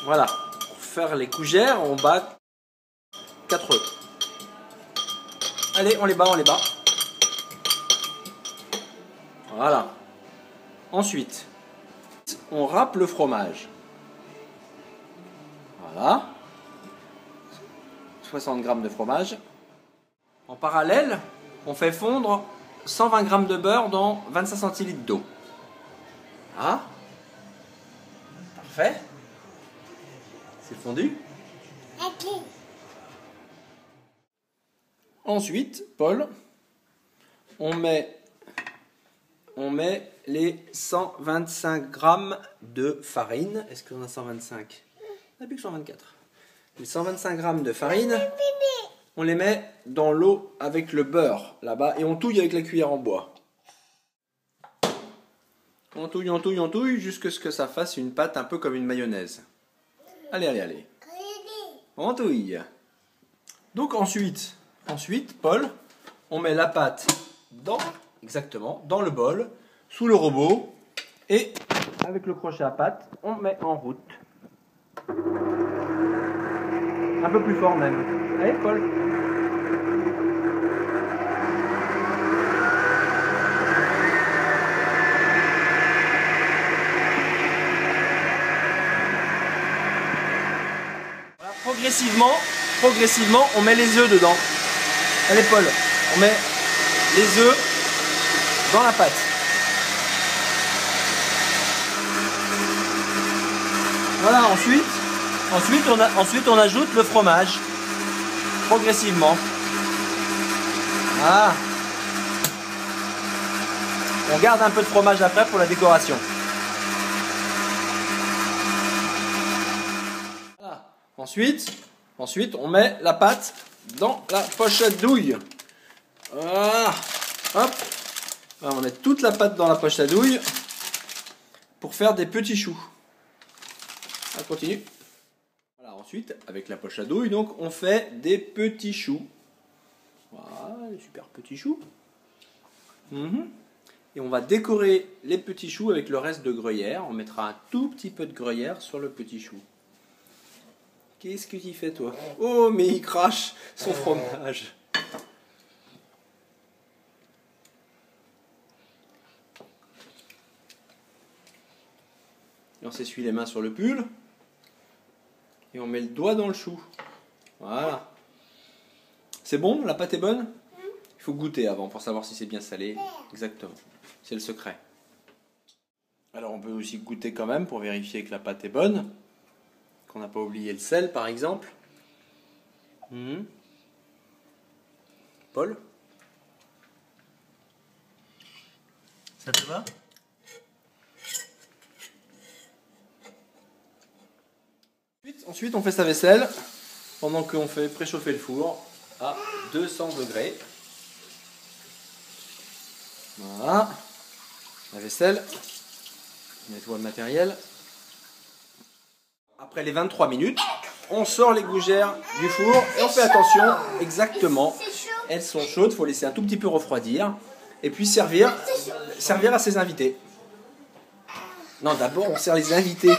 Voilà. Pour faire les gougères, on bat 4 œufs. Allez, on les bat, on les bat. Voilà. Ensuite, on râpe le fromage. Voilà. 60 g de fromage. En parallèle, on fait fondre 120 g de beurre dans 25 centilitres d'eau. Ah, parfait. C'est fondu. Ensuite, Paul, on met les 125 g de farine. Est-ce qu'on a 125? On n'a plus que 124. Les 125 g de farine, on les met dans l'eau avec le beurre là-bas et on touille avec la cuillère en bois. On touille, on touille, on touille jusqu'à ce que ça fasse une pâte un peu comme une mayonnaise. Allez, allez, allez. On touille. Donc ensuite, Paul, on met la pâte dans le bol, sous le robot, et avec le crochet à pâte, on met en route. Un peu plus fort même. Allez, Paul. Voilà, progressivement, on met les œufs dedans. Allez, Paul, on met les œufs dans la pâte. Voilà, ensuite on ajoute le fromage progressivement. Ah. On garde un peu de fromage après pour la décoration. Voilà. Ensuite on met la pâte dans la poche à douille. Voilà. Hop. Alors, on met toute la pâte dans la poche à douille pour faire des petits choux. On continue. Voilà, ensuite, avec la poche à douille, donc, on fait des petits choux. Voilà, des super petits choux. Et on va décorer les petits choux avec le reste de gruyère. On mettra un tout petit peu de gruyère sur le petit chou. Qu'est-ce que tu fais, toi? Oh, mais il crache son fromage. Et on s'essuie les mains sur le pull. Et on met le doigt dans le chou. Voilà. C'est bon? La pâte est bonne? Il faut goûter avant pour savoir si c'est bien salé. Exactement. C'est le secret. Alors on peut aussi goûter quand même pour vérifier que la pâte est bonne. Qu'on n'a pas oublié le sel par exemple. Paul? Ça te va? Ensuite, on fait sa vaisselle pendant qu'on fait préchauffer le four à 200 degrés. Voilà. La vaisselle. On nettoie le matériel. Après les 23 minutes, on sort les gougères du four et on fait attention. Exactement. Elles sont chaudes, il faut laisser un tout petit peu refroidir. Et puis servir à ses invités. Non, d'abord on sert les invités.